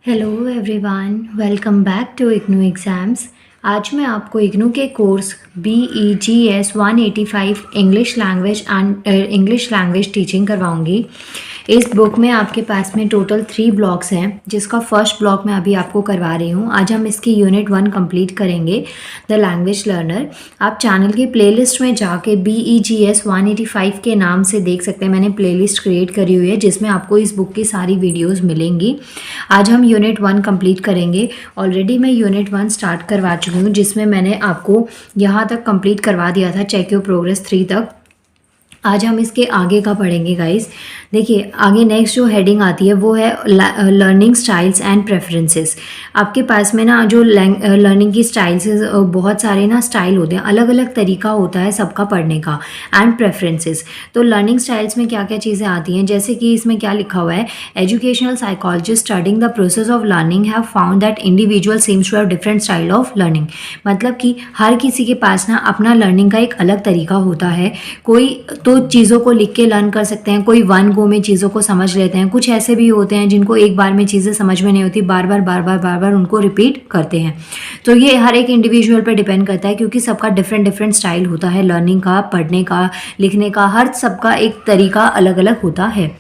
Hello everyone, welcome back to IGNOU exams. आज मैं आपको इग्नू के course BEGS 185 English language teaching करवाऊंगी। इस बुक में आपके पास में टोटल 3 ब्लॉक्स हैं, जिसका फर्स्ट ब्लॉक मैं अभी आपको करवा रही हूँ। आज हम इसकी यूनिट 1 कंप्लीट करेंगे, द लैंग्वेज लर्नर। आप चैनल के प्लेलिस्ट में जाके BEGS 185 के नाम से देख सकते हैं। मैंने प्लेलिस्ट क्रिएट करी हुई है जिसमें आपको इस बुक की सारी वीडियोज़ मिलेंगी। आज हम यूनिट 1 कंप्लीट करेंगे। ऑलरेडी मैं यूनिट 1 स्टार्ट करवा चुकी हूँ, जिसमें मैंने आपको यहाँ तक कंप्लीट करवा दिया था, चेक योर प्रोग्रेस 3 तक। आज हम इसके आगे का पढ़ेंगे गाइस। देखिए, आगे नेक्स्ट जो हेडिंग आती है वो है लर्निंग स्टाइल्स एंड प्रेफरेंसेस। आपके पास में ना जो लर्निंग की स्टाइल्स, बहुत सारे ना स्टाइल होते हैं, अलग अलग तरीका होता है सबका पढ़ने का। एंड प्रेफरेंसेस, तो लर्निंग स्टाइल्स में क्या क्या चीज़ें आती हैं, जैसे कि इसमें क्या लिखा हुआ है, educational psychologist studying the process of learning have found that individual seems to have different style of learning. मतलब कि हर किसी के पास ना अपना लर्निंग का एक अलग तरीका होता है। कोई तो चीज़ों को लिख के लर्न कर सकते हैं, कोई वन गो में चीज़ों को समझ लेते हैं। कुछ ऐसे भी होते हैं जिनको एक बार में चीज़ें समझ में नहीं होती, बार बार उनको रिपीट करते हैं। तो ये हर एक इंडिविजुअल पर डिपेंड करता है, क्योंकि सबका डिफरेंट स्टाइल होता है लर्निंग का, पढ़ने का, लिखने का। हर सबका एक तरीका अलग अलग होता है।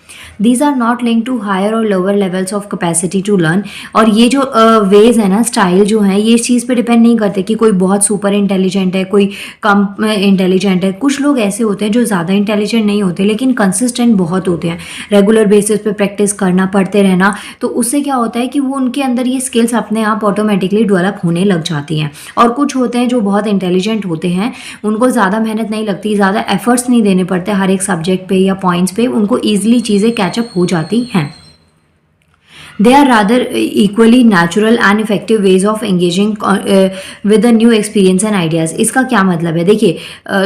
These are not link to higher or lower levels of capacity to learn. और ये जो वेज है ना, स्टाइल जो है, ये इस चीज़ पे डिपेंड नहीं करते कि कोई बहुत सुपर इंटेलिजेंट है, कोई कम इंटेलिजेंट है। कुछ लोग ऐसे होते हैं जो ज़्यादा इंटेलिजेंट नहीं होते लेकिन कंसिस्टेंट बहुत होते हैं। रेगुलर बेसिस पे प्रैक्टिस करना, पढ़ते रहना, तो उससे क्या होता है कि वो उनके अंदर ये स्किल्स अपने आप ऑटोमेटिकली डेवलप होने लग जाती हैं। और कुछ होते हैं जो बहुत इंटेलिजेंट होते हैं, उनको ज़्यादा मेहनत नहीं लगती, ज़्यादा एफर्ट्स नहीं देने पड़ते हर एक सब्जेक्ट पे या पॉइंट्स पे, उनको ईजिली चीज़ें कैचअप हो जाती हैं। They are rather equally natural and effective ways of engaging with the new experience and ideas। इसका क्या मतलब है? देखिए,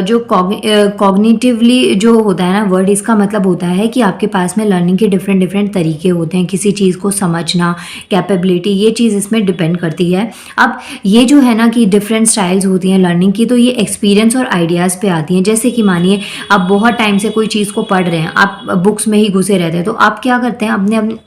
जो कॉग्निटिवली जो होता है ना वर्ड, इसका मतलब होता है कि आपके पास में लर्निंग के डिफरेंट तरीके होते हैं। किसी चीज़ को समझना, कैपेबिलिटी, ये चीज़ इसमें डिपेंड करती है। अब ये जो है ना कि डिफरेंट स्टाइल्स होती हैं लर्निंग की, तो ये एक्सपीरियंस और आइडियाज़ पे आती हैं। जैसे कि मानिए आप बहुत टाइम से कोई चीज़ को पढ़ रहे हैं, आप बुक्स में ही घुसे रहते हैं, तो आप क्या करते हैं,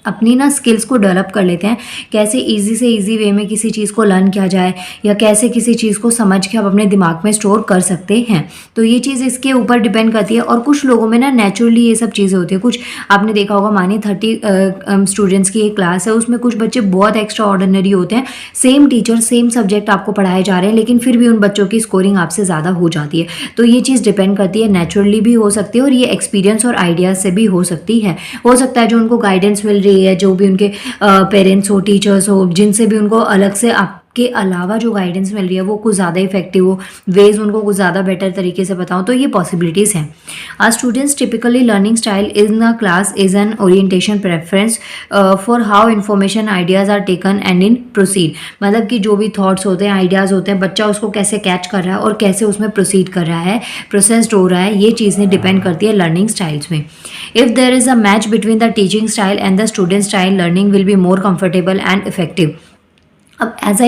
अपनी ना स्किल्स को डेवलप कर लेते हैं। कैसे इजी से इजी वे में किसी चीज़ को लर्न किया जाए, या कैसे किसी चीज़ को समझ के आप अपने दिमाग में स्टोर कर सकते हैं। तो ये चीज़ इसके ऊपर डिपेंड करती है। और कुछ लोगों में ना नेचुरली ये सब चीज़ें होती है। कुछ आपने देखा होगा, मानिए 30 स्टूडेंट्स की एक क्लास है, उसमें कुछ बच्चे बहुत एक्स्ट्रा ऑर्डिनरी होते हैं। सेम टीचर, सेम सब्जेक्ट आपको पढ़ाए जा रहे हैं, लेकिन फिर भी उन बच्चों की स्कोरिंग आपसे ज़्यादा हो जाती है। तो ये चीज़ डिपेंड करती है, नेचुरली भी हो सकती है और ये एक्सपीरियंस और आइडियाज़ से भी हो सकती है। हो सकता है जो उनको गाइडेंस मिल रही है, जो भी उनके पेरेंट्स हो, टीचर्स हो, जिनसे भी उनको अलग से आपके अलावा जो गाइडेंस मिल रही है वो कुछ ज़्यादा इफेक्टिव हो, वेज उनको कुछ ज़्यादा बेटर तरीके से बताऊँ, तो ये पॉसिबिलिटीज़ हैं। Our students typically learning style in the class is an orientation preference for how information ideas are taken and in proceed. मतलब कि जो भी थॉट्स होते हैं, आइडियाज़ होते हैं, बच्चा उसको कैसे कैच कर रहा है और कैसे उसमें प्रोसीड कर रहा है, प्रोसेस्ड हो रहा है, ये चीज़ें डिपेंड करती है लर्निंग स्टाइल्स में। If there is a match between the teaching style and the student style, learning will be more comfortable and effective. अब एज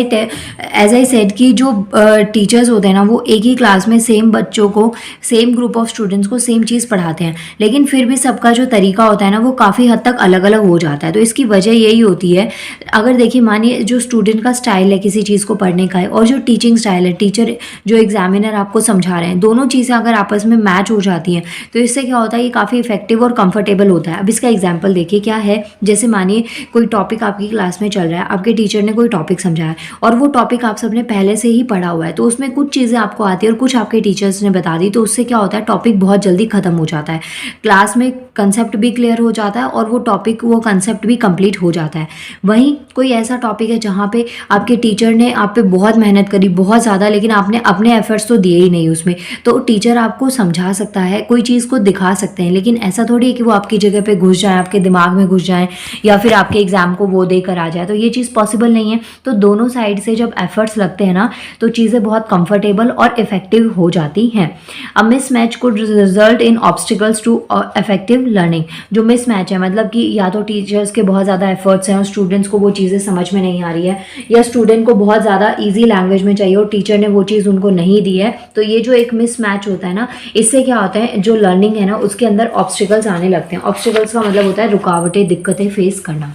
आई सेड कि जो टीचर्स होते हैं ना, वो एक ही क्लास में सेम बच्चों को, सेम ग्रुप ऑफ स्टूडेंट्स को सेम चीज़ पढ़ाते हैं, लेकिन फिर भी सबका जो तरीका होता है ना, वो काफ़ी हद तक अलग अलग हो जाता है। तो इसकी वजह यही होती है। अगर देखिए, मानिए जो स्टूडेंट का स्टाइल है किसी चीज़ को पढ़ने का है, और जो टीचिंग स्टाइल है, टीचर जो एग्जामिनर आपको समझा रहे हैं, दोनों चीज़ें अगर आपस में मैच हो जाती हैं, तो इससे क्या होता है, ये काफ़ी इफेक्टिव और कंफर्टेबल होता है। अब इसका एग्जाम्पल देखिए क्या है। जैसे मानिए कोई टॉपिक आपकी क्लास में चल रहा है, आपके टीचर ने कोई टॉपिक समझाया और वो टॉपिक आप सबने पहले से ही पढ़ा हुआ है, तो उसमें कुछ चीज़ें आपको आती है और कुछ आपके टीचर्स ने बता दी, तो उससे क्या होता है, टॉपिक बहुत जल्दी ख़त्म हो जाता है। क्लास में कंसेप्ट भी क्लियर हो जाता है और वो टॉपिक, वो कंसेप्ट भी कंप्लीट हो जाता है। वहीं कोई ऐसा टॉपिक है जहाँ पे आपके टीचर ने आप पे बहुत मेहनत करी, बहुत ज़्यादा, लेकिन आपने अपने एफर्ट्स तो दिए ही नहीं उसमें, तो टीचर आपको समझा सकता है, कोई चीज़ को दिखा सकते हैं, लेकिन ऐसा थोड़ी है कि वो आपकी जगह पे घुस जाए, आपके दिमाग में घुस जाए, या फिर आपके एग्ज़ाम को वो देकर आ जाए। तो ये चीज़ पॉसिबल नहीं है। तो दोनों साइड से जब एफर्ट्स लगते हैं ना, तो चीज़ें बहुत कंफर्टेबल और इफेक्टिव हो जाती हैं। A mismatch could result in obstacles to effective learning. जो मिसमैच है, मतलब कि या तो टीचर्स के बहुत ज़्यादा एफर्ट्स हैं और स्टूडेंट्स को वो चीज़ें समझ में नहीं आ रही है, या स्टूडेंट को बहुत ज़्यादा ईजी लैंग्वेज में चाहिए और टीचर ने वो चीज़ उनको नहीं दी है, तो ये जो एक मिसमैच होता है ना, इससे क्या होता है, जो लर्निंग है ना, उसके अंदर ऑब्स्टिकल्स आने लगते हैं। ऑब्स्टिकल्स का मतलब होता है रुकावटें, दिक्कतें फेस करना।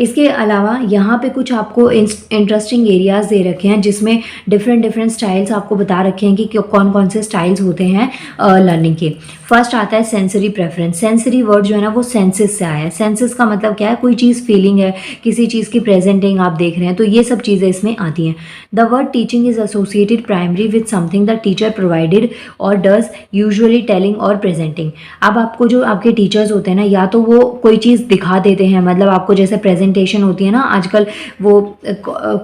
इसके अलावा यहाँ पे कुछ आपको इंटरेस्टिंग एरियाज दे रखे हैं जिसमें डिफरेंट स्टाइल्स आपको बता रखे हैं कि कौन कौन से स्टाइल्स होते हैं लर्निंग के। फर्स्ट आता है सेंसरी प्रेफरेंस। सेंसरी वर्ड जो है ना वो सेंसेस से आया है। सेंसेस का मतलब क्या है, कोई चीज़ फीलिंग है, किसी चीज़ की प्रेजेंटिंग आप देख रहे हैं, तो ये सब चीज़ें इसमें आती हैं। The word teaching is associated primary with something the teacher provided और डज, यूजुअली टेलिंग और प्रेजेंटिंग। अब आपको जो आपके टीचर्स होते हैं ना, या तो वो कोई चीज़ दिखा देते हैं, मतलब आपको जैसे प्रेजेंटेशन होती है ना आजकल, वो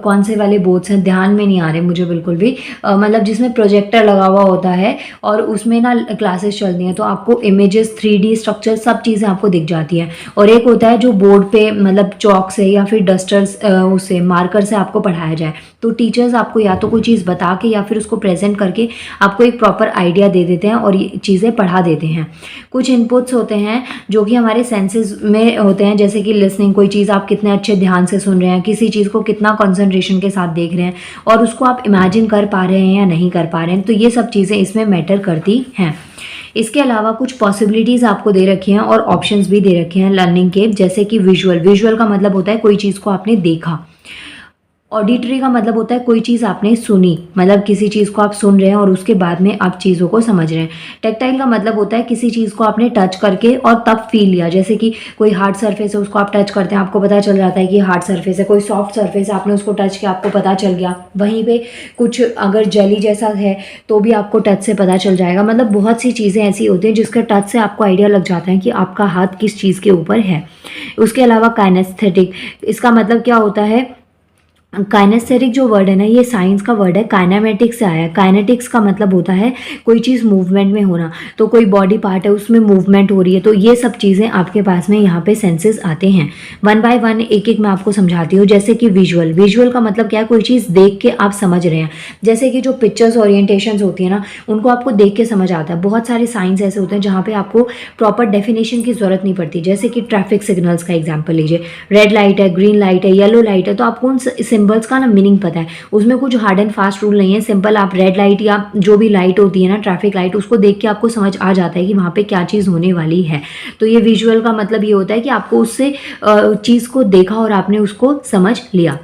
कौन से वाले बोर्ड्स हैं ध्यान में नहीं आ रहे मुझे बिल्कुल भी, मतलब जिसमें प्रोजेक्टर लगा हुआ होता है और उसमें ना क्लासेस चलती हैं, तो आपको इमेजेस 3D स्ट्रक्चर सब चीज़ें आपको दिख जाती हैं। और एक होता है जो बोर्ड पे मतलब चौक से या फिर डस्टर्स उससे मार्कर से आपको पढ़ाया जाए। तो टीचर्स आपको या तो कोई चीज़ बता के या फिर उसको प्रेजेंट करके आपको एक प्रॉपर आइडिया दे देते हैं और ये चीज़ें पढ़ा देते हैं। कुछ इनपुट्स होते हैं जो कि हमारे सेंसेस में होते हैं, जैसे कि लिसनिंग, कोई चीज़ आप कितने अच्छे ध्यान से सुन रहे हैं, किसी चीज़ को कितना कंसंट्रेशन के साथ देख रहे हैं और उसको आप इमेजिन कर पा रहे हैं या नहीं कर पा रहे हैं, तो ये सब चीज़ें इसमें मैटर करती हैं। इसके अलावा कुछ पॉसिबिलिटीज़ आपको दे रखी हैं और ऑप्शंस भी दे रखे हैं लर्निंग के, जैसे कि विजुअल। विजुअल का मतलब होता है कोई चीज़ को आपने देखा। ऑडिटरी का मतलब होता है कोई चीज़ आपने सुनी, मतलब किसी चीज़ को आप सुन रहे हैं और उसके बाद में आप चीज़ों को समझ रहे हैं। टेक्टाइल का मतलब होता है किसी चीज़ को आपने टच करके और तब फील लिया, जैसे कि कोई हार्ड सरफेस है उसको आप टच करते हैं, आपको पता चल जाता है कि हार्ड सरफेस है। कोई सॉफ्ट सरफेस है, आपने उसको टच किया, आपको पता चल गया। वहीं पे कुछ अगर जेली जैसा है तो भी आपको टच से पता चल जाएगा। मतलब बहुत सी चीज़ें ऐसी होती हैं जिसके टच से आपको आइडिया लग जाता है कि आपका हाथ किस चीज़ के ऊपर है। उसके अलावा काइनेस्थेटिक, इसका मतलब क्या होता है, काइनेस्थेटिक जो वर्ड है ना ये साइंस का वर्ड है, काइनेमेटिक्स से आया है। काइनेटिक्स का मतलब होता है कोई चीज़ मूवमेंट में होना, तो कोई बॉडी पार्ट है उसमें मूवमेंट हो रही है, तो ये सब चीज़ें आपके पास में यहाँ पे सेंसेस आते हैं। वन बाय वन एक एक मैं आपको समझाती हूँ। जैसे कि विजुअल, विजुअल का मतलब क्या है, कोई चीज़ देख के आप समझ रहे हैं। जैसे कि जो पिक्चर्स ओरिएंटेशन होती है ना उनको आपको देख के समझ आता है। बहुत सारे साइंस ऐसे होते हैं जहाँ पे आपको प्रॉपर डेफिनेशन की जरूरत नहीं पड़ती। जैसे कि ट्रैफिक सिग्नल्स का एग्जाम्पल लीजिए, रेड लाइट है, ग्रीन लाइट है, येलो लाइट है, तो आपको उन सिंबल्स का ना मीनिंग पता है। उसमें कुछ हार्ड एंड फास्ट रूल नहीं है, सिंपल आप रेड लाइट या जो भी लाइट होती है ना ट्रैफिक लाइट, उसको देख के आपको समझ आ जाता है कि वहाँ पे क्या चीज़ होने वाली है। तो ये विजुअल का मतलब ये होता है कि आपको उससे चीज़ को देखा और आपने उसको समझ लिया।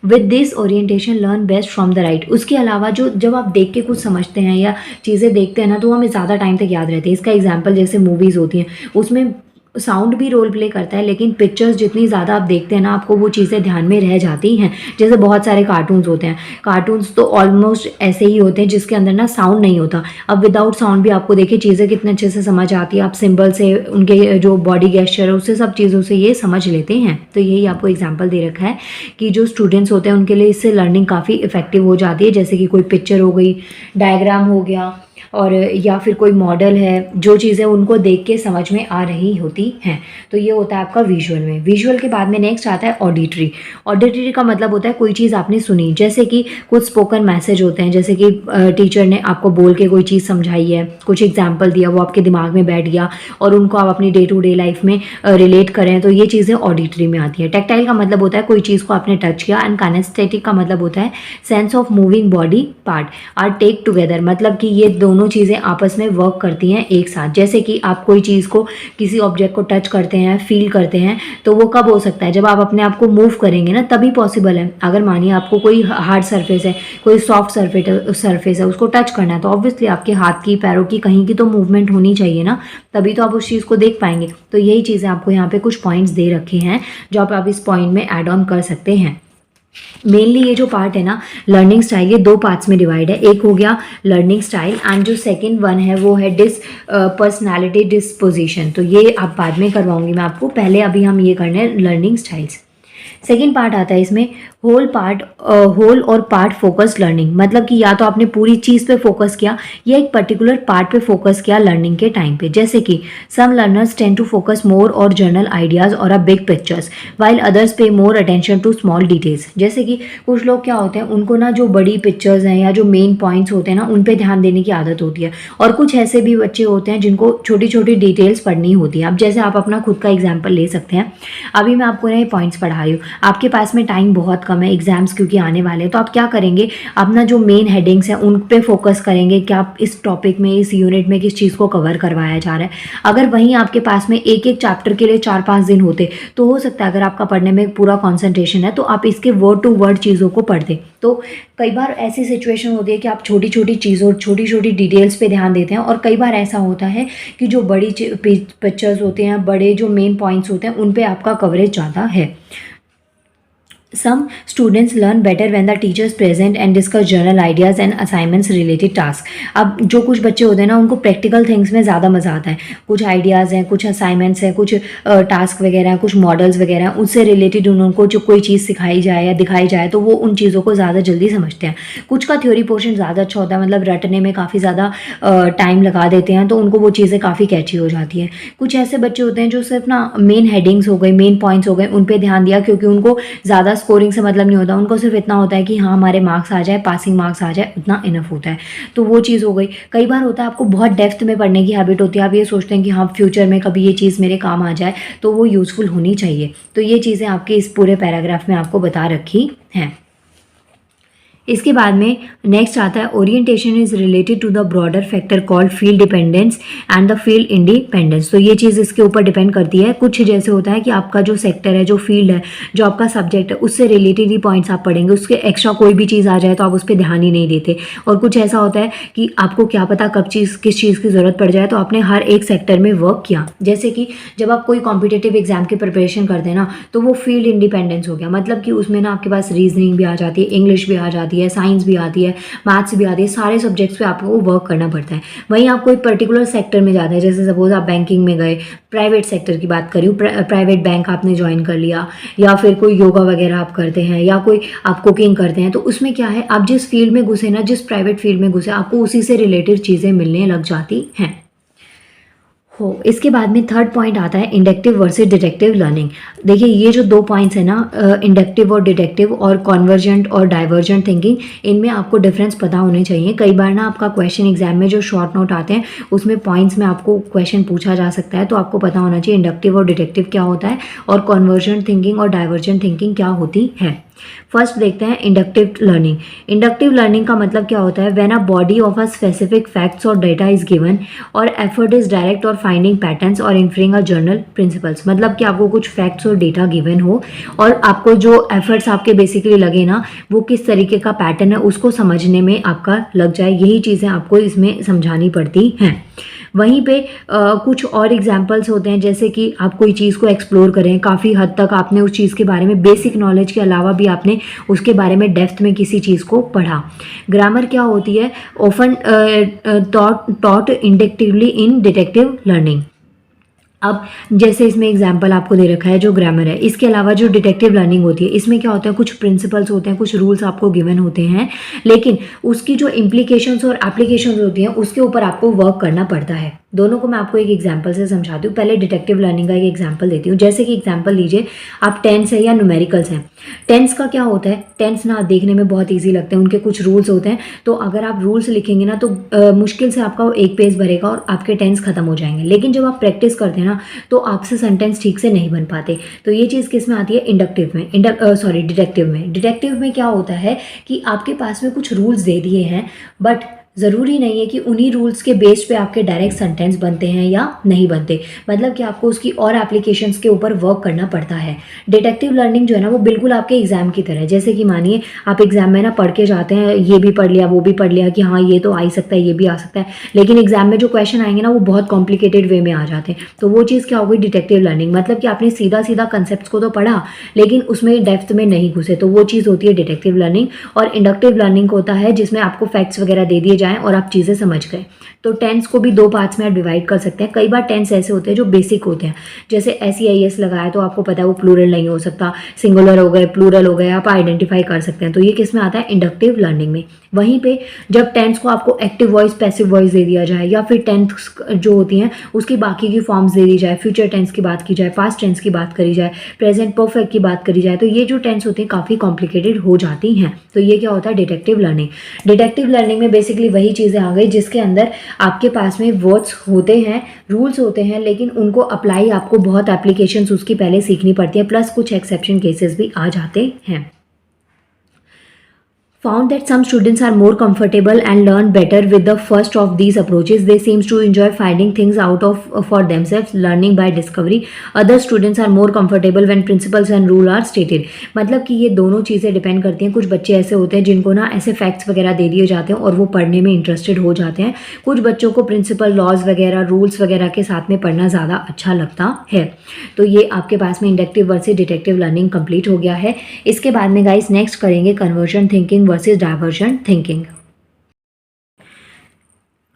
With this orientation learn best from the right. उसके अलावा जो जब आप देख के कुछ समझते हैं या चीज़ें देखते हैं ना तो हमें ज़्यादा टाइम तक याद रहती है। इसका एग्जाम्पल जैसे मूवीज़ होती हैं, उसमें साउंड भी रोल प्ले करता है, लेकिन पिक्चर्स जितनी ज़्यादा आप देखते हैं ना आपको वो चीज़ें ध्यान में रह जाती हैं। जैसे बहुत सारे कार्टून्स होते हैं, कार्टून्स तो ऑलमोस्ट ऐसे ही होते हैं जिसके अंदर ना साउंड नहीं होता। अब विदाउट साउंड भी आपको देखिए चीज़ें कितने अच्छे से समझ आती है। आप सिंबल से, उनके जो बॉडी गेस्चर है उससे, सब चीज़ों से ये समझ लेते हैं। तो यही आपको एग्जाम्पल दे रखा है कि जो स्टूडेंट्स होते हैं उनके लिए इससे लर्निंग काफ़ी इफेक्टिव हो जाती है। जैसे कि कोई पिक्चर हो गई, डायग्राम हो गया, और या फिर कोई मॉडल है, जो चीज़ें उनको देख के समझ में आ रही होती हैं। तो ये होता है आपका विजुअल में। विजुअल के बाद में नेक्स्ट आता है ऑडिटरी। ऑडिटरी का मतलब होता है कोई चीज़ आपने सुनी, जैसे कि कुछ स्पोकन मैसेज होते हैं, जैसे कि टीचर ने आपको बोल के कोई चीज़ समझाई है, कुछ एग्जाम्पल दिया, वो आपके दिमाग में बैठ गया और उनको आप अपनी डे टू डे लाइफ में रिलेट करें, तो ये चीज़ें ऑडिटरी में आती है। टेक्टाइल का मतलब होता है कोई चीज़ को आपने टच किया, एंड काइनेस्थेटिक का मतलब होता है sense of moving body part are take together, मतलब कि ये दोनों चीज़ें आपस में वर्क करती हैं एक साथ। जैसे कि आप कोई चीज़ को, किसी ऑब्जेक्ट को टच करते हैं, फील करते हैं, तो वो कब हो सकता है, जब आप अपने आप को मूव करेंगे ना, तभी पॉसिबल है। अगर मानिए आपको कोई हार्ड सरफेस है, कोई सॉफ्ट सरफेस है, उसको टच करना है, तो ऑब्वियसली आपके हाथ की, पैरों की, कहीं की तो मूवमेंट होनी चाहिए ना, तभी तो आप उस चीज़ को देख पाएंगे। तो यही चीज़ें आपको यहाँ पे कुछ पॉइंट्स दे रखे हैं जो आप इस पॉइंट में एड ऑन कर सकते हैं। मेनली ये जो पार्ट है ना लर्निंग स्टाइल, ये दो पार्ट्स में डिवाइड है। एक हो गया लर्निंग स्टाइल, एंड जो सेकंड वन है वो है पर्सनालिटी डिस्पोजिशन। तो ये आप बाद में करवाऊंगी मैं आपको, पहले अभी हम ये करने हैं लर्निंग स्टाइल्स। सेकेंड पार्ट आता है इसमें होल और पार्ट फोकस लर्निंग, मतलब कि या तो आपने पूरी चीज़ पे फोकस किया या एक पर्टिकुलर पार्ट पे फोकस किया लर्निंग के टाइम पे। जैसे कि some learners tend to focus more on general ideas और a big pictures while others pay more attention to small details. जैसे कि कुछ लोग क्या होते हैं, उनको ना जो बड़ी पिक्चर्स हैं या जो मेन पॉइंट्स होते हैं ना उन पर ध्यान देने की आदत होती है, और कुछ ऐसे भी बच्चे होते हैं जिनको छोटी छोटी डिटेल्स पढ़नी होती है। अब जैसे आप अपना खुद का एग्जाम्पल ले सकते हैं, अभी मैं आपको ना ये पॉइंट्स पढ़ा रही हूँ, आपके पास में टाइम बहुत कम है, एग्जाम्स क्योंकि आने वाले हैं, तो आप क्या करेंगे, अपना जो मेन हेडिंग्स हैं उन पे फोकस करेंगे कि आप इस टॉपिक में, इस यूनिट में किस चीज़ को कवर करवाया जा रहा है। अगर वहीं आपके पास में एक एक चैप्टर के लिए 4-5 दिन होते तो हो सकता है अगर आपका पढ़ने में पूरा कॉन्सेंट्रेशन है तो आप इसके वर्ड टू वर्ड चीज़ों को पढ़ते। तो कई बार ऐसी सिचुएशन होती है कि आप छोटी छोटी चीज़ों, छोटी छोटी डिटेल्स पे ध्यान देते हैं, और कई बार ऐसा होता है कि जो बड़ी पिक्चर्स होते हैं, बड़े जो मेन पॉइंट्स होते हैं, उन पे आपका कवरेज ज़्यादा है। Some students learn better when the teacher is present and discuss general ideas and assignments related tasks. अब जो कुछ बच्चे होते हैं ना, उनको प्रैक्टिकल थिंग्स में ज़्यादा मज़ा आता है। कुछ आइडियाज़ हैं, कुछ असाइनमेंट्स हैं, कुछ टास्क वगैरह हैं, कुछ मॉडल्स वगैरह हैं, उससे रिलेटेड उनको जो कोई चीज़ सिखाई जाए या दिखाई जाए तो वो उन चीज़ों को ज़्यादा जल्दी समझते हैं। कुछ का थ्योरी पोर्शन ज़्यादा अच्छा होता है, मतलब रटने में काफ़ी ज़्यादा टाइम लगा देते हैं, तो उनको वो चीज़ें काफ़ी कैची हो जाती हैं। कुछ ऐसे बच्चे होते हैं जो सिर्फ ना मेन हेडिंग्स हो गए, मेन पॉइंट्स हो गए, उन पर ध्यान दिया, क्योंकि उनको ज़्यादा स्कोरिंग से मतलब नहीं होता, उनको सिर्फ इतना होता है कि हाँ हमारे मार्क्स आ जाए, पासिंग मार्क्स आ जाए, उतना इनफ होता है। तो वो चीज़ हो गई। कई बार होता है आपको बहुत डेप्थ में पढ़ने की हैबिट होती है, आप ये सोचते हैं कि हाँ फ्यूचर में कभी ये चीज़ मेरे काम आ जाए, तो वो यूज़फुल होनी चाहिए। तो ये चीज़ें आपके इस पूरे पैराग्राफ में आपको बता रखी हैं। इसके बाद में नेक्स्ट आता है, orientation is related to the broader factor called field dependence and the field independence. तो ये चीज़ इसके ऊपर डिपेंड करती है। कुछ जैसे होता है कि आपका जो सेक्टर है, जो फील्ड है, जो आपका सब्जेक्ट है, उससे रिलेटेड ही पॉइंट्स आप पढ़ेंगे, उसके एक्स्ट्रा कोई भी चीज़ आ जाए तो आप उस पर ध्यान ही नहीं देते। और कुछ ऐसा होता है कि आपको क्या पता कब किस चीज़ की ज़रूरत पड़ जाए, तो आपने हर एक सेक्टर में वर्क किया। जैसे कि जब आप कोई कॉम्पिटिटिव एग्जाम की प्रिपरेशन करते हैं ना, तो वो फील्ड इंडिपेंडेंस हो गया, मतलब कि उसमें ना आपके पास रीजनिंग भी आ जाती है, इंग्लिश भी आ जाती है, साइंस भी आती है, मैथ्स भी आती है, सारे सब्जेक्ट्स पे आपको वर्क करना पड़ता है। वहीं आप कोई पर्टिकुलर सेक्टर में जाते हैं, जैसे सपोज आप बैंकिंग में गए, प्राइवेट सेक्टर की बात करी, प्राइवेट बैंक आपने ज्वाइन कर लिया, या फिर कोई योगा वगैरह आप करते हैं, या कोई आप कुकिंग करते हैं, तो उसमें क्या है, आप जिस फील्ड में घुसे ना, जिस प्राइवेट फील्ड में घुसे, आपको उसी से रिलेटेड चीज़ें मिलने लग जाती हैं। इसके बाद में थर्ड पॉइंट आता है इंडक्टिव वर्सेस डिडक्टिव लर्निंग। देखिए ये जो 2 पॉइंट्स है ना, इंडक्टिव और डिडक्टिव, और कॉन्वर्जेंट और डाइवर्जेंट थिंकिंग, इनमें आपको डिफरेंस पता होने चाहिए। कई बार ना आपका क्वेश्चन एग्जाम में जो शॉर्ट नोट आते हैं उसमें पॉइंट्स में आपको क्वेश्चन पूछा जा सकता है, तो आपको पता होना चाहिए इंडक्टिव और डिडक्टिव क्या होता है, और कॉन्वर्जेंट थिंकिंग और डाइवर्जेंट थिंकिंग क्या होती है। फर्स्ट देखते हैं इंडक्टिव लर्निंग। इंडक्टिव लर्निंग का मतलब क्या होता है, when a body of a specific facts और डेटा इज गिवन और एफर्ट इज डायरेक्ट और फाइंडिंग पैटर्न्स और इन्फरिंग अ जनरल प्रिंसिपल्स। मतलब कि आपको कुछ फैक्ट्स और डेटा गिवन हो और आपको जो एफर्ट्स आपके बेसिकली लगे ना, वो किस तरीके का पैटर्न है उसको समझने में आपका लग जाए, यही चीज़ें आपको इसमें समझानी पड़ती हैं। वहीं पे कुछ और एग्जाम्पल्स होते हैं, जैसे कि आप कोई चीज़ को एक्सप्लोर करें, काफ़ी हद तक आपने उस चीज़ के बारे में बेसिक नॉलेज के अलावा भी आपने उसके बारे में डेप्थ में किसी चीज़ को पढ़ा। ग्रामर क्या होती है, ऑफन टॉट इंडक्टिवली इन डिडक्टिव लर्निंग। अब जैसे इसमें एग्जाम्पल आपको दे रखा है जो ग्रामर है, इसके अलावा जो डिटेक्टिव लर्निंग होती है, इसमें क्या होता है, कुछ प्रिंसिपल्स होते हैं, कुछ रूल्स आपको गिवन होते हैं, लेकिन उसकी जो इम्प्लीकेशंस और एप्लीकेशंस होती हैं उसके ऊपर आपको वर्क करना पड़ता है। दोनों को मैं आपको एक एग्जाम्पल से समझाती हूँ। पहले डिटेक्टिव लर्निंग का एक एग्जाम्पल देती हूँ। जैसे कि एग्जाम्पल लीजिए, आप टेंस है या न्यूमेरिकल्स हैं। टेंस का क्या होता है, टेंस ना देखने में बहुत ईजी लगते हैं, उनके कुछ रूल्स होते हैं, तो अगर आप रूल्स लिखेंगे ना तो मुश्किल से आपका एक पेज भरेगा और आपके टेंस खत्म हो जाएंगे। लेकिन जब आप प्रैक्टिस करते हैं ना, तो आपसे सेंटेंस ठीक से नहीं बन पाते। तो ये चीज़ किस में आती है, इंडक्टिव में, डिटेक्टिव में। डिटेक्टिव में क्या होता है कि आपके पास में कुछ रूल्स दे दिए हैं, बट ज़रूरी नहीं है कि उन्हीं रूल्स के बेस पे आपके डायरेक्ट सेंटेंस बनते हैं या नहीं बनते, मतलब कि आपको उसकी और एप्लीकेशंस के ऊपर वर्क करना पड़ता है। डिटेक्टिव लर्निंग जो है ना, वो बिल्कुल आपके एग्जाम की तरह है। जैसे कि मानिए आप एग्जाम में ना पढ़ के जाते हैं, ये भी पढ़ लिया वो भी पढ़ लिया कि हाँ ये तो आ ही सकता है, ये भी आ सकता है, लेकिन एग्जाम में जो क्वेश्चन आएंगे ना वो बहुत कॉम्प्लिकेटेड वे में आ जाते हैं। तो वो चीज़ क्या हो गई, डिटेक्टिव लर्निंग। मतलब कि आपने सीधा सीधा कंसेप्ट को तो पढ़ा लेकिन उसमें डेप्थ में नहीं घुसे, तो वो चीज़ होती है डिटेक्टिव लर्निंग। और इंडक्टिव लर्निंग होता है जिसमें आपको फैक्ट्स वगैरह दे दिए जाएं और आप चीज़ें समझ गए। तो टेंस को भी 2 पार्ट्स में आप डिवाइड कर सकते हैं। कई बार टेंस ऐसे होते हैं जो बेसिक होते हैं, जैसे SEIS लगाया तो आपको पता है वो प्लूरल नहीं हो सकता, सिंगुलर हो गए, प्लूरल हो गए, आप आइडेंटिफाई कर सकते हैं। तो ये किस में आता है, इंडक्टिव लर्निंग में। वहीं पे जब टेंस को आपको एक्टिव वॉइस पैसिव वॉइस दे दिया जाए, या फिर टेंस जो होती हैं उसकी बाकी की फॉर्म्स दे दी जाए, फ्यूचर टेंस की बात की जाए, पास्ट टेंस की बात करी जाए, प्रेजेंट परफेक्ट की बात करी जाए, तो ये जो टेंस होती हैं काफ़ी कॉम्प्लिकेटेड हो जाती हैं। तो ये क्या होता है, डिटेक्टिव लर्निंग। डिटेक्टिव लर्निंग में बेसिकली वही चीज़ें आ गई जिसके अंदर आपके पास में वर्ड्स होते हैं, रूल्स होते हैं, लेकिन उनको अप्लाई आपको बहुत एप्लीकेशंस उसकी पहले सीखनी पड़ती है, प्लस कुछ एक्सेप्शन केसेस भी आ जाते हैं। found that some students are more comfortable and learn better with the first of these approaches. They seems to enjoy finding things out of for themselves, learning by discovery. Other students are more comfortable when principles and rule are stated. मतलब कि ये दोनों चीज़ें depend करती हैं. कुछ बच्चे ऐसे होते हैं जिनको ना ऐसे फैक्ट्स वगैरह दे दिए जाते हैं और वो पढ़ने में इंटरेस्टेड हो जाते हैं. कुछ बच्चों को प्रिंसिपल, लॉज वगैरह, रूल्स वगैरह के साथ में पढ़ना ज़्यादा अच्छा लगता है. तो ये आपके पास में inductive versus deductive learning complete हो गया है. इसके बाद में गाइस नेक्स्ट करेंगे conversion thinking versus divergent thinking.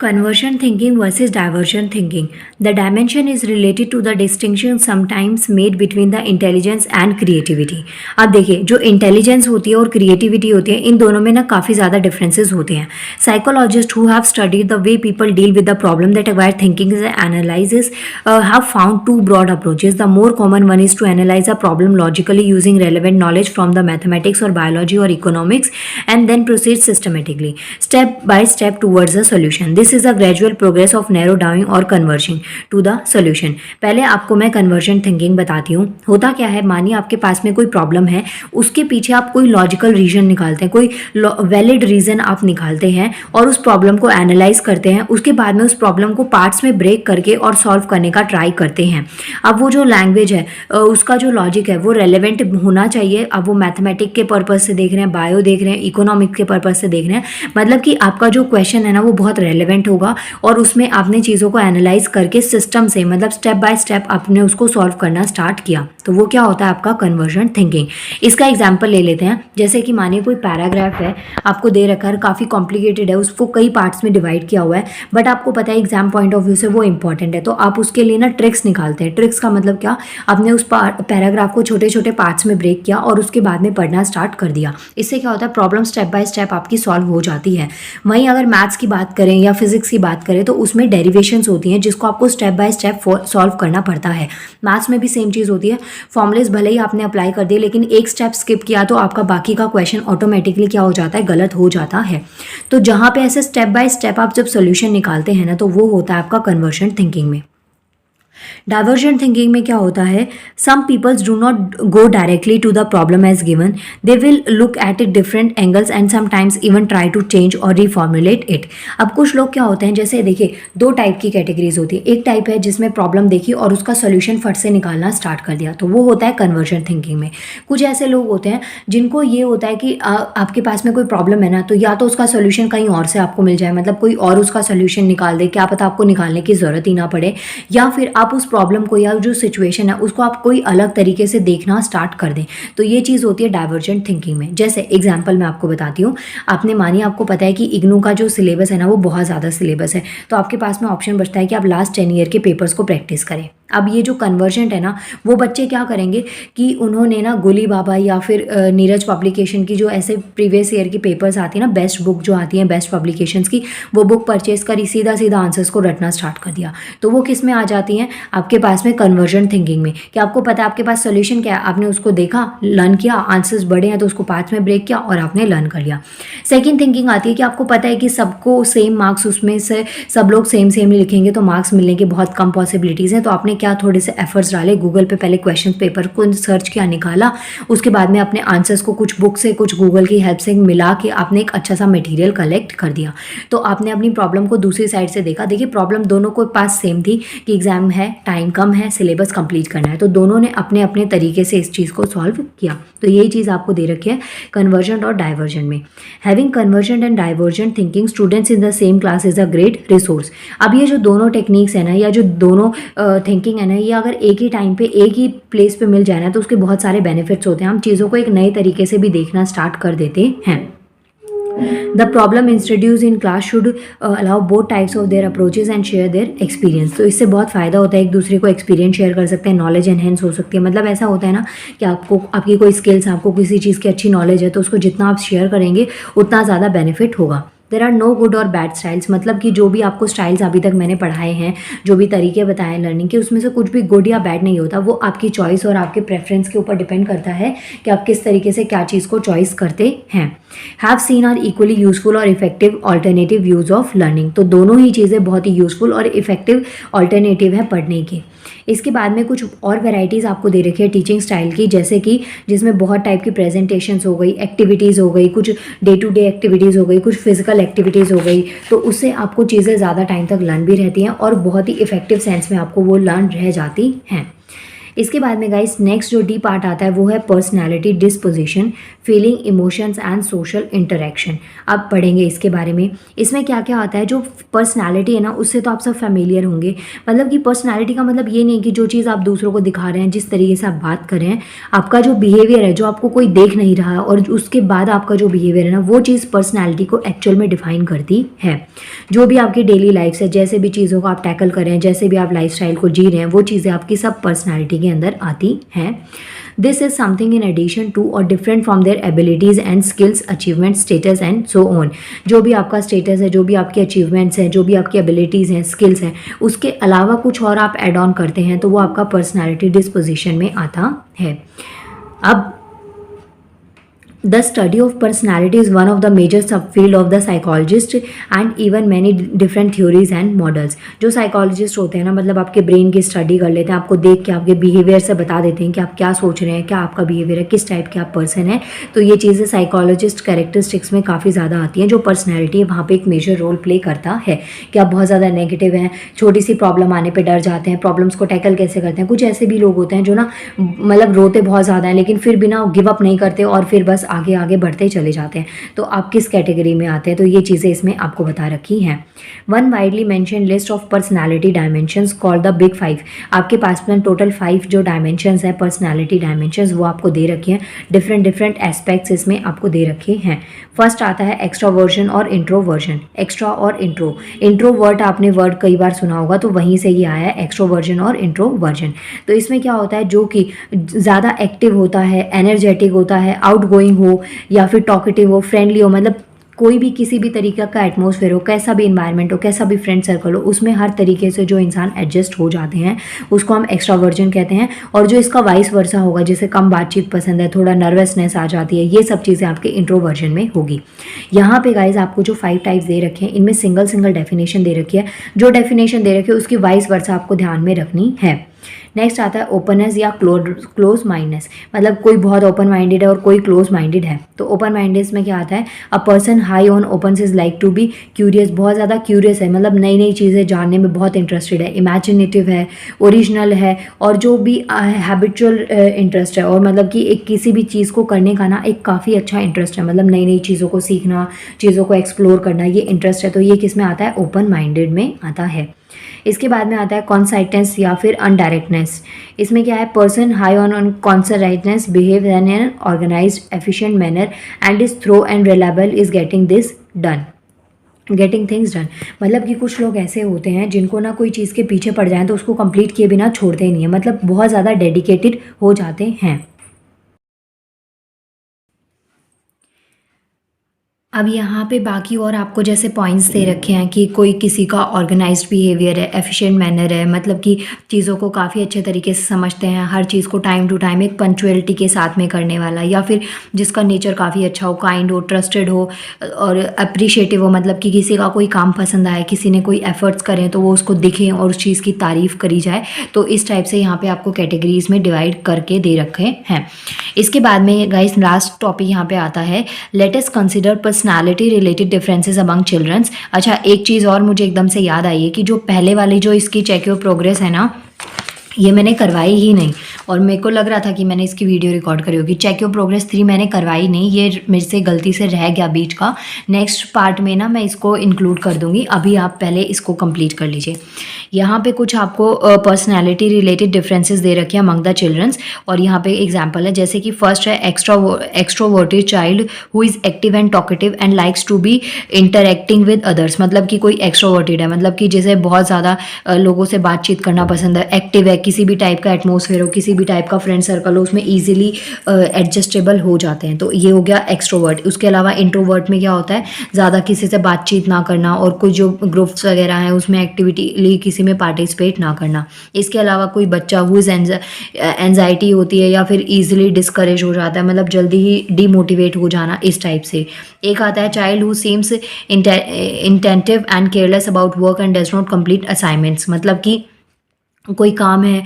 Conversion thinking versus divergent thinking. The dimension is related to the distinction sometimes made between the intelligence and creativity. अब देखिए, जो इंटेलिजेंस होती है और क्रिएटिविटी होती है, इन दोनों में ना काफ़ी ज़्यादा डिफरेंसेस होते हैं. Psychologists who have studied the way people deal with the problem that require thinking and analysis have found two broad approaches. The more common one is to analyze a problem logically using relevant knowledge from the mathematics or biology or economics and then proceed systematically, step by step towards a solution. This is a gradual progress of narrow down or converging to the solution. पहले आपको मैं conversion thinking बताती हूँ. होता क्या है, मानिए आपके पास में कोई प्रॉब्लम है, उसके पीछे आप कोई लॉजिकल रीजन निकालते हैं, कोई वैलिड रीजन आप निकालते हैं और उस प्रॉब्लम को एनालाइज करते हैं. उसके बाद में उस प्रॉब्लम को पार्ट्स में ब्रेक करके और सॉल्व करने का ट्राई करते हैं. अब वो जो लैंग्वेज है, उसका जो लॉजिक है वो रेलेवेंट होना चाहिए. अब वो मैथमेटिक के पर्पज से देख रहे हैं, बायो देख रहे हैं, इकोनॉमिक के पर्पज से देख रहे हैं, मतलब कि आपका जो क्वेश्चन है ना वो बहुत रेलेवेंट होगा और उसमें आपने चीज़ों को एनालाइज करके सिस्टम से, मतलब स्टेप बाय स्टेप आपने उसको सॉल्व करना स्टार्ट किया. तो वो क्या होता है आपका कन्वर्जन थिंकिंग. इसका एग्जांपल ले लेते हैं. जैसे कि मानिए कोई पैराग्राफ है, आपको दे रखा है, काफ़ी कॉम्प्लिकेटेड है, उसको कई पार्ट्स में डिवाइड किया हुआ है, बट आपको पता है एग्जाम पॉइंट ऑफ व्यू से वो इंपॉर्टेंट है. तो आप उसके लिए ना ट्रिक्स निकालते हैं. ट्रिक्स का मतलब क्या, आपने उस पैराग्राफ को छोटे छोटे पार्ट्स में ब्रेक किया और उसके बाद में पढ़ना स्टार्ट कर दिया. इससे क्या होता है, प्रॉब्लम स्टेप बाय स्टेप आपकी सॉल्व हो जाती है. वहीं अगर मैथ्स की बात करें या फिजिक्स की बात करें तो उसमें डेरिवेशंस होती हैं जिसको आपको स्टेप बाय स्टेप सॉल्व करना पड़ता है. मैथ्स में भी सेम चीज़ होती है. फॉर्मूलेस भले ही आपने अप्लाई कर दिए, लेकिन एक स्टेप स्किप किया तो आपका बाकी का क्वेश्चन ऑटोमेटिकली क्या हो जाता है, गलत हो जाता है. तो जहाँ पे ऐसे स्टेप बाय स्टेप आप जब सोल्यूशन निकालते हैं ना, तो वो होता है आपका कन्वर्जन थिंकिंग में. डाइवर्जेंट थिंकिंग में क्या होता है, some peoples do not go directly to the problem as given. They will look at it different angles and sometimes even try to change or reformulate it. अब कुछ लोग क्या होते हैं, जैसे देखिए दो टाइप की कैटेगरीज होती है. एक टाइप है जिसमें प्रॉब्लम देखी और उसका सोल्यूशन फट से निकालना स्टार्ट कर दिया, तो वो होता है कन्वर्जन थिंकिंग में. कुछ ऐसे लोग होते हैं जिनको ये होता है कि आपके पास में कोई प्रॉब्लम है ना, तो या तो उसका सोल्यूशन कहीं और से आपको मिल जाए, मतलब कोई और उसका सोल्यूशन निकाल दे, क्या पता आपको निकालने की ज़रूरत ही ना पड़े, या फिर आप उस प्रॉब्लम को या जो सिचुएशन है उसको आप कोई अलग तरीके से देखना स्टार्ट कर दें. तो ये चीज़ होती है डाइवर्जेंट थिंकिंग में. जैसे एग्जांपल मैं आपको बताती हूँ. आपने मानिए आपको पता है कि इग्नू का जो सिलेबस है ना वो बहुत ज़्यादा सिलेबस है, तो आपके पास में ऑप्शन बचता है कि आप लास्ट 10 ईयर के पेपर्स को प्रैक्टिस करें. अब ये जो कन्वर्जेंट है ना, वो बच्चे क्या करेंगे कि उन्होंने ना गोली बाबा या फिर नीरज पब्लिकेशन की जो ऐसे प्रीवियस ईयर की पेपर्स आती है ना, बेस्ट बुक जो आती है बेस्ट पब्लिकेशंस की, वो बुक परचेज करी, सीधा सीधा आंसर्स को रटना स्टार्ट कर दिया. तो वो किस में आ जाती हैं, आपके पास में कन्वर्जन थिंकिंग में. कि आपको पता है आपके पास सोल्यूशन क्या है, आपने उसको देखा, लर्न किया, आंसर्स बड़े हैं तो उसको पार्ट्स में ब्रेक किया और आपने लर्न कर लिया. सेकेंड थिंकिंग आती है कि आपको पता है कि सबको सेम मार्क्स, उसमें से सब लोग सेम सेम ही लिखेंगे तो मार्क्स मिलने की बहुत कम पॉसिबिलिटीज़ हैं. तो आपने क्या थोड़े से एफर्ट्स डाले, गूगल पे पहले क्वेश्चन पेपर को सर्च किया, निकाला, उसके बाद में अपने आंसर्स को कुछ बुक से कुछ गूगल की हेल्प से मिला के आपने एक अच्छा सा मटेरियल कलेक्ट कर दिया. तो आपने अपनी प्रॉब्लम को दूसरी साइड से देखा. देखिए प्रॉब्लम दोनों को पास सेम थी कि एग्जाम है, टाइम कम है, सिलेबस कंप्लीट करना है, तो दोनों ने अपने अपने तरीके से इस चीज़ को सॉल्व किया. तो यही चीज़ आपको दे रखी है कन्वर्जेंट और डाइवर्जेंट में. Having convergent and divergent thinking students in the same class is a great resource. अब ये जो दोनों टेक्निक्स है ना, या जो दोनों थिंकिंग है ना, ये अगर एक ही टाइम पे एक ही प्लेस पे मिल जाए ना, तो उसके बहुत सारे बेनिफिट्स होते हैं. हम चीज़ों को एक नए तरीके से भी देखना स्टार्ट कर देते हैं. The problem introduced in class should allow both types of their approaches and share their experience. तो इससे बहुत फ़ायदा होता है, एक दूसरे को एक्सपीरियंस शेयर कर सकते हैं, नॉलेज एनहेंस हो सकती है. मतलब ऐसा होता है ना कि आपको आपकी कोई स्किल्स, आपको किसी चीज़ की अच्छी नॉलेज है, तो उसको जितना आप शेयर करेंगे उतना ज़्यादा बेनिफिट होगा. देर आर नो गुड और बैड स्टाइल्स. मतलब कि जो भी आपको स्टाइल्स अभी तक मैंने पढ़ाए हैं, जो भी तरीके बताए लर्निंग के, उसमें से कुछ भी गुड या बैड नहीं होता. वो आपकी चॉइस और आपके प्रेफरेंस के ऊपर डिपेंड करता है कि आप किस तरीके से क्या चीज़ को चॉइस करते हैं. Have seen are equally useful और effective alternative use of learning. तो दोनों ही चीज़ें बहुत ही यूजफुल और इफेक्टिव ऑल्टरनेटिव है पढ़ने के. इसके बाद में कुछ और वैरायटीज़ आपको दे रखी है टीचिंग स्टाइल की, जैसे कि जिसमें बहुत टाइप की प्रेजेंटेशंस हो गई, एक्टिविटीज़ हो गई, कुछ डे टू डे एक्टिविटीज़ हो गई, कुछ फिजिकल एक्टिविटीज़ हो गई, तो उससे आपको चीज़ें ज़्यादा टाइम तक लर्न भी रहती हैं और बहुत ही इफेक्टिव सेंस में आपको वो लर्न रह जाती हैं। इसके बाद में गाइस नेक्स्ट जो डी पार्ट आता है वो है personality disposition, feeling, emotions and social interaction. अब पढ़ेंगे इसके बारे में। इसमें क्या क्या आता है, जो पर्सनालिटी है ना उससे तो आप सब फेमिलियर होंगे। मतलब कि पर्सनालिटी का मतलब ये नहीं कि जो चीज़ आप दूसरों को दिखा रहे हैं, जिस तरीके से आप बात कर रहे हैं, आपका जो बिहेवियर है, जो आपको कोई देख नहीं रहा और उसके बाद आपका जो बिहेवियर है ना, वो चीज़ पर्सनैलिटी को एक्चुअल में डिफाइन करती है। जो भी आपकी डेली लाइफ से जैसे भी चीज़ों को आप टैकल कर रहे हैं, जैसे भी आप लाइफस्टाइल को जी रहे हैं, वो चीज़ें आपकी सब पर्सनैलिटी के अंदर आती हैं। This is something in addition to और different from their abilities and skills, achievement, status and so on. जो भी आपका स्टेटस है, जो भी आपके अचीवमेंट्स हैं, जो भी आपकी एबिलिटीज़ हैं, स्किल्स हैं, उसके अलावा कुछ और आप एड ऑन करते हैं तो वो आपका पर्सनैलिटी डिस्पोजिशन में आता है। अब The study of personality is one of the major subfield of the psychologist and even many different theories and models। जो साइकोलॉजिस्ट होते हैं ना, मतलब आपके ब्रेन की स्टडी कर लेते हैं, आपको देख के आपके बिहेवियर से बता देते हैं कि आप क्या सोच रहे हैं, क्या आपका बिहेवियर है, किस टाइप के आप पर्सन है। तो ये चीज़ें साइकोलॉजिस्ट कैरेक्टरिस्टिक्स में काफ़ी ज़्यादा आती हैं। जो पर्सनैलिटी है वहाँ पर एक मेजर रोल प्ले करता है कि आप बहुत ज़्यादा नेगेटिव हैं, छोटी सी प्रॉब्लम आने पर डर जाते हैं, प्रॉब्लम्स को टैकल कैसे करते हैं। कुछ ऐसे भी लोग होते हैं जो ना मतलब रोते बहुत ज़्यादा हैं लेकिन फिर भी ना गिव अप नहीं करते और फिर बस आगे आगे बढ़ते चले जाते हैं। तो आप किस कैटेगरी में आते हैं, तो ये चीज़ें इसमें आपको बता रखी हैं। One widely mention list of personality dimensions called the big 5। आपके पास में टोटल 5 जो डायमेंशंस हैं पर्सनालिटी डायमेंशंस, वो आपको दे रखे हैं। डिफरेंट एस्पेक्ट्स इसमें आपको दे रखे हैं। फर्स्ट आता है एक्स्ट्रोवर्जन और इंट्रोवर्जन। एक्स्ट्रा और इंट्रोवर्ट आपने वर्ड कई बार सुना होगा, तो वहीं से ये आया है एक्स्ट्रोवर्जन और इंट्रोवर्जन। तो इसमें क्या होता है, जो कि ज़्यादा एक्टिव होता है, एनर्जेटिक होता है, आउटगोइंग हो या फिर टॉकेटिव हो, फ्रेंडली हो, मतलब कोई भी किसी भी तरीके का एटमॉस्फेयर हो, कैसा भी इन्वायरमेंट हो, कैसा भी फ्रेंड सर्कल हो, उसमें हर तरीके से जो इंसान एडजस्ट हो जाते हैं उसको हम एक्स्ट्रावर्जन कहते हैं। और जो इसका वाइस वर्सा होगा, जिसे कम बातचीत पसंद है, थोड़ा नर्वसनेस आ जाती है, ये सब चीज़ें आपके इंट्रोवर्जन में होगी। यहाँ पे गाइज आपको जो 5 टाइप्स दे रखे हैं, इनमें सिंगल डेफिनेशन दे रखी है। जो डेफिनेशन दे रखी है उसकी वाइस वर्सा आपको ध्यान में रखनी है। नेक्स्ट आता है ओपननेस या क्लोज माइंडनेस। मतलब कोई बहुत ओपन माइंडेड है और कोई क्लोज माइंडेड है। तो ओपन माइंडेड में क्या आता है, a person high on open is like to be curious. बहुत ज़्यादा क्यूरियस है, मतलब नई नई चीज़ें जानने में बहुत इंटरेस्टेड है, इमेजिनेटिव है, ओरिजिनल है, और जो भी हैबिचुअल इंटरेस्ट है, और मतलब कि एक किसी भी चीज़ को करने का ना एक काफ़ी अच्छा इंटरेस्ट है, मतलब नई नई चीज़ों को सीखना, चीज़ों को एक्सप्लोर करना, ये इंटरेस्ट है। तो ये किस में आता है, ओपन माइंडेड में आता है। इसके बाद में आता है कॉन्साइटेंस या फिर अनडायरेक्टनेस। इसमें क्या है, person high on conscientiousness behave in an organised efficient manner and is thorough and reliable is getting this done, getting things done. मतलब कि कुछ लोग ऐसे होते हैं जिनको ना कोई चीज़ के पीछे पड़ जाए तो उसको कंप्लीट किए बिना छोड़ते ही नहीं है, मतलब बहुत ज़्यादा डेडिकेटेड हो जाते हैं। अब यहाँ पे बाकी और आपको जैसे पॉइंट्स दे रखे हैं कि कोई किसी का ऑर्गेनाइज्ड बिहेवियर है, एफिशिएंट मैनर है, मतलब कि चीज़ों को काफ़ी अच्छे तरीके से समझते हैं, हर चीज़ को टाइम टू टाइम एक पंक्चुअलिटी के साथ में करने वाला, या फिर जिसका नेचर काफ़ी अच्छा हो, काइंड हो, ट्रस्टेड हो और अप्रिशिएटिव हो, मतलब कि किसी का कोई काम पसंद आए, किसी ने कोई एफर्ट्स करें तो वो उसको दिखें और उस चीज़ की तारीफ़ करी जाए। तो इस टाइप से यहाँ पर आपको कैटेगरीज में डिवाइड करके दे रखे हैं। इसके बाद में गाइस लास्ट टॉपिक यहाँ पे आता है, let us consider personality related differences among childrens. अच्छा, एक चीज़ और मुझे एकदम से याद आई है कि जो पहले वाली जो इसकी चेक योर प्रोग्रेस है ना, ये मैंने करवाई ही नहीं, और मेरे को लग रहा था कि मैंने इसकी वीडियो रिकॉर्ड करी होगी। चेक योर प्रोग्रेस 3 मैंने करवाई नहीं, ये मेरे से गलती से रह गया बीच का। नेक्स्ट पार्ट में ना मैं इसको इंक्लूड कर दूंगी, अभी आप पहले इसको कंप्लीट कर लीजिए। यहाँ पे कुछ आपको पर्सनैलिटी रिलेटेड डिफरेंसेस दे रखे हैं अमंग द चिल्ड्रंस, और यहाँ पे एग्जाम्पल है, जैसे कि फर्स्ट है extroverted child who is active and talkative and likes to be interacting with others. मतलब कि कोई एक्स्ट्रोवर्टेड है, मतलब कि जैसे बहुत ज़्यादा लोगों से बातचीत करना पसंद है, एक्टिव है, किसी भी टाइप का एटमॉस्फेयर हो, किसी भी टाइप का फ्रेंड सर्कल हो, उसमें ईजिली एडजस्टेबल हो जाते हैं। तो ये हो गया एक्स्ट्रोवर्ट। उसके अलावा इंट्रोवर्ट में क्या होता है, ज़्यादा किसी से बातचीत ना करना, और कोई जो ग्रुप्स वगैरह हैं उसमें एक्टिविटी किसी में पार्टिसिपेट ना करना। इसके अलावा कोई बच्चा हु इज़ एंजाइटी होती है या फिर ईजिली डिस्करेज हो जाता है, मतलब जल्दी ही डीमोटिवेट हो जाना, इस टाइप से। एक आता है child who seems inattentive and careless about work and does not complete assignments. मतलब कि कोई काम है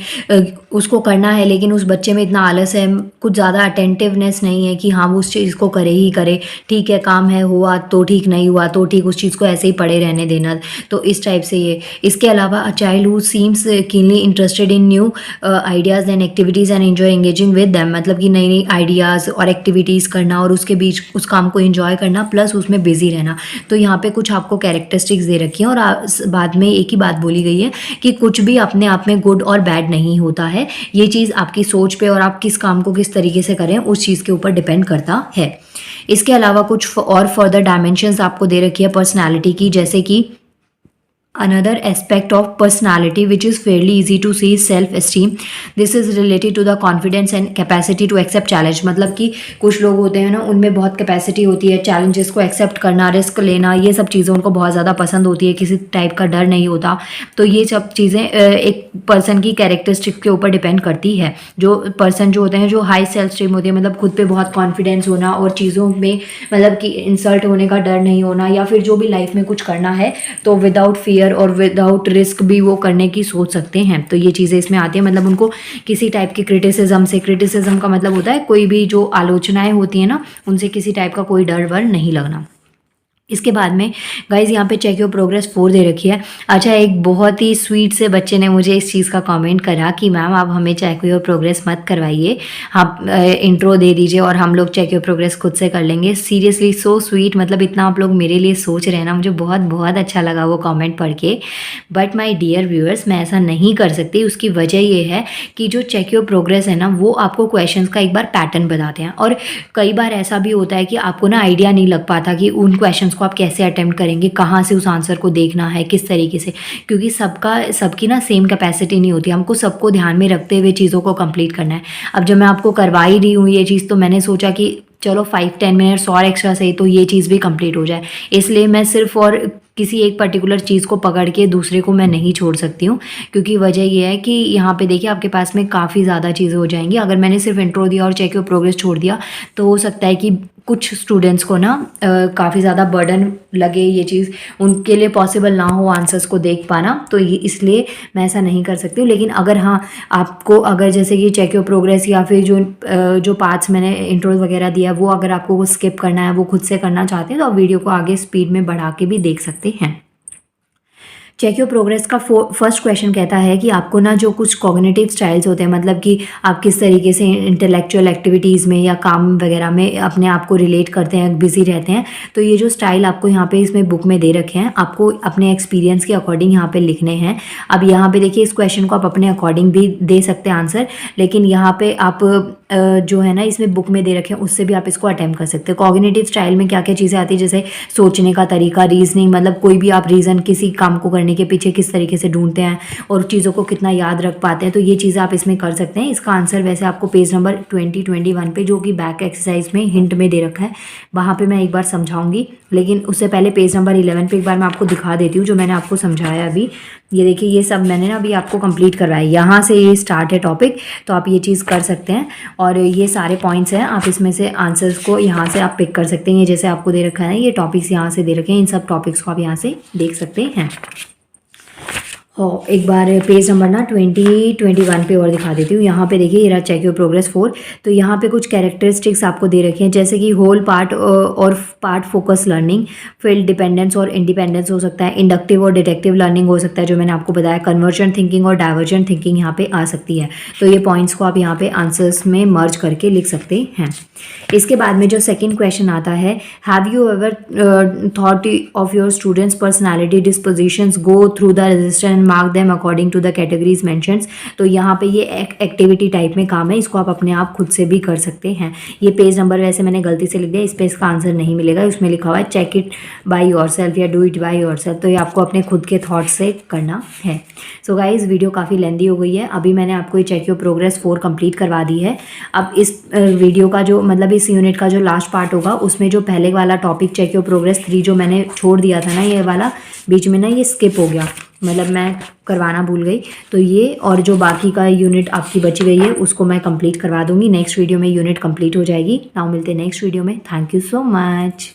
उसको करना है, लेकिन उस बच्चे में इतना आलस है, कुछ ज़्यादा अटेंटिवनेस नहीं है कि हाँ वो उस चीज़ को करे ही करे। ठीक है, काम है, हुआ तो ठीक, नहीं हुआ तो ठीक, उस चीज़ को ऐसे ही पड़े रहने देना। तो इस टाइप से ये। इसके अलावा a child who seems keenly interested in new ideas and activities and enjoy engaging with them, मतलब कि नई नई आइडियाज़ और एक्टिविटीज़ करना और उसके बीच उस काम को इंजॉय करना, प्लस उसमें बिजी रहना। तो यहाँ पे कुछ आपको कैरेक्टरिस्टिक्स दे रखी हैं और बाद में एक ही बात बोली गई है कि कुछ भी अपने आप में गुड और बैड नहीं होता है। ये चीज़ आपकी सोच पे और आप किस काम को किस तरीके से करें उस चीज़ के ऊपर डिपेंड करता है। इसके अलावा कुछ और फर्दर डायमेंशंस आपको दे रखी है पर्सनालिटी की, जैसे कि another aspect of personality which is fairly easy to see is self esteem. This is related to the confidence and capacity to accept challenge, मतलब कि कुछ लोग होते हैं ना, उनमें बहुत कैपेसिटी होती है चैलेंजेस को एक्सेप्ट करना, रिस्क लेना, ये सब चीज़ें उनको बहुत ज़्यादा पसंद होती है, किसी टाइप का डर नहीं होता। तो ये सब चीज़ें एक पर्सन की कैरेक्टरिस्टिक के ऊपर डिपेंड करती है। जो पर्सन जो होते हैं, जो हाई सेल्फ स्टीम होती है, मतलब खुद पे बहुत कॉन्फिडेंस होना और चीज़ों में मतलब कि इंसल्ट होने का डर नहीं होना, या फिर जो भी लाइफ में कुछ करना है तो विदाउट फियर और विदाउट रिस्क भी वो करने की सोच सकते हैं। तो ये चीज़ें इसमें आती हैं, मतलब उनको किसी टाइप की क्रिटिसिज्म का मतलब होता है कोई भी जो आलोचनाएं होती हैं ना, उनसे किसी टाइप का कोई डर वर नहीं लगना। इसके बाद में गाइज़ यहाँ पे चेक योर प्रोग्रेस 4 दे रखी है। अच्छा, एक बहुत ही स्वीट से बच्चे ने मुझे इस चीज़ का कमेंट करा कि मैम आप हमें चेक योर प्रोग्रेस मत करवाइए, आप इंट्रो दे दीजिए और हम लोग चेक योर प्रोग्रेस खुद से कर लेंगे। सीरियसली सो स्वीट, मतलब इतना आप लोग मेरे लिए सोच रहे हैं ना, मुझे बहुत बहुत अच्छा लगा वो कॉमेंट पढ़ के। बट माई डियर व्यूअर्स, मैं ऐसा नहीं कर सकती। उसकी वजह ये है कि जो चेक योर प्रोग्रेस है ना, वो आपको क्वेश्चंस का एक बार पैटर्न बताते हैं, और कई बार ऐसा भी होता है कि आपको ना आइडिया नहीं लग पाता कि उन क्वेश्चंस को आप कैसे अटेम्प्ट करेंगे, कहाँ से उस आंसर को देखना है, किस तरीके से, क्योंकि सबकी ना सेम कैपेसिटी नहीं होती। हमको सबको ध्यान में रखते हुए चीज़ों को कंप्लीट करना है। अब जब मैं आपको करवा ही रही हूँ ये चीज़, तो मैंने सोचा कि चलो 5-10 मिनट्स और एक्स्ट्रा सही तो ये चीज़ भी कंप्लीट हो जाए। इसलिए मैं सिर्फ और किसी एक पर्टिकुलर चीज़ को पकड़ के दूसरे को मैं नहीं छोड़ सकती हूँ, क्योंकि वजह ये है कि यहाँ पे देखिए आपके पास में काफ़ी ज़्यादा चीज़ें हो जाएंगी। अगर मैंने सिर्फ इंट्रो दिया और चेक योर प्रोग्रेस छोड़ दिया तो हो सकता है कि कुछ स्टूडेंट्स को ना काफ़ी ज़्यादा बर्डन लगे, ये चीज़ उनके लिए पॉसिबल ना हो आंसर्स को देख पाना, तो ये इसलिए मैं ऐसा नहीं कर सकती हूँ। लेकिन अगर हाँ आपको अगर जैसे कि चेक योर प्रोग्रेस या फिर जो पार्ट्स मैंने इंट्रो वगैरह दिया वो अगर आपको वो स्किप करना है, वो खुद से करना चाहते हैं, तो आप वीडियो को आगे स्पीड में बढ़ा के भी देख सकते हैं। चेक योर प्रोग्रेस का फर्स्ट क्वेश्चन कहता है कि आपको ना जो कुछ कॉग्निटिव स्टाइल्स होते हैं, मतलब कि आप किस तरीके से इंटेलेक्चुअल एक्टिविटीज़ में या काम वगैरह में अपने आप को रिलेट करते हैं, बिजी रहते हैं, तो ये जो स्टाइल आपको यहाँ पे इसमें बुक में दे रखे हैं, आपको अपने एक्सपीरियंस के अकॉर्डिंग यहाँ पे लिखने हैं। अब यहाँ पे देखिए इस क्वेश्चन को आप अपने अकॉर्डिंग भी दे सकते हैं आंसर, लेकिन यहाँ पे आप जो है ना इसमें बुक में दे रखे हैं उससे भी आप इसको अटेम्प्ट कर सकते हैं। कॉग्निटिव स्टाइल में क्या क्या चीज़ें आती है, जैसे सोचने का तरीका, रीजनिंग, मतलब कोई भी आप रीज़न किसी काम को करने के पीछे किस तरीके से ढूंढते हैं और चीज़ों को कितना याद रख पाते हैं, तो ये चीज़ें आप इसमें कर सकते हैं। इसका आंसर वैसे आपको पेज नंबर 20-21 पे, जो कि बैक एक्सरसाइज में हिंट में दे रखा है, वहाँ पे मैं एक बार समझाऊंगी, लेकिन उससे पहले पेज नंबर 11 पे एक बार मैं आपको दिखा देती हूँ जो मैंने आपको समझाया अभी। ये देखिए ये सब मैंने ना अभी आपको कंप्लीट करवाया, यहाँ से ये स्टार्ट है टॉपिक, तो आप ये चीज़ कर सकते हैं। और ये सारे पॉइंट्स हैं, आप इसमें से आंसर्स को यहाँ से आप पिक कर सकते हैं। ये जैसे आपको दे रखा है ना, ये टॉपिक्स यहाँ से दे रखे हैं, इन सब टॉपिक्स को आप यहाँ से देख सकते हैं। एक बार पेज नंबर ना 20-21 पे और दिखा देती हूँ। यहाँ पे देखिए ये रहा चेक योर प्रोग्रेस 4। तो यहाँ पे कुछ कैरेक्टरिस्टिक्स आपको दे रखे हैं, जैसे कि होल पार्ट और part focus learning, field dependence और इंडिपेंडेंस हो सकता है, इंडक्टिव और डिडक्टिव लर्निंग हो सकता है जो मैंने आपको बताया, कन्वर्जेंट थिंकिंग और डाइवर्जेंट थिंकिंग यहाँ पे आ सकती है। तो ये पॉइंट्स को आप यहाँ पे आंसर्स में मर्ज करके लिख सकते हैं। इसके बाद में जो सेकेंड क्वेश्चन आता है, have you ever thought of your students personality dispositions, go through the register and mark them according to the categories mentions. तो यहाँ पे ये एक्टिविटी टाइप में काम है, इसको आप अपने आप खुद से भी कर सकते हैं। ये पेज नंबर वैसे मैंने गलती से लिख दिया, इस पे इसका आंसर नहीं मिलेगा, उसमें लिखा हुआ है चेक इट बाय योरसेल्फ या डू इट बाय योरसेल्फ। तो ये आपको अपने खुद के थॉट से करना है। सो गाइज वीडियो काफ़ी लेंदी हो गई है, अभी मैंने आपको ये चेक योर प्रोग्रेस 4 कंप्लीट करवा दी है। अब इस वीडियो का जो मतलब इस यूनिट का जो लास्ट पार्ट होगा उसमें जो पहले वाला टॉपिक चेक योर प्रोग्रेस 3 जो मैंने छोड़ दिया था ना, ये वाला बीच में ना ये स्किप हो गया, मतलब मैं करवाना भूल गई, तो ये और जो बाकी का यूनिट आपकी बची गई है उसको मैं कंप्लीट करवा दूंगी। नेक्स्ट वीडियो में यूनिट कंप्लीट हो जाएगी। नाउ मिलते हैं नेक्स्ट वीडियो में। Thank you so much.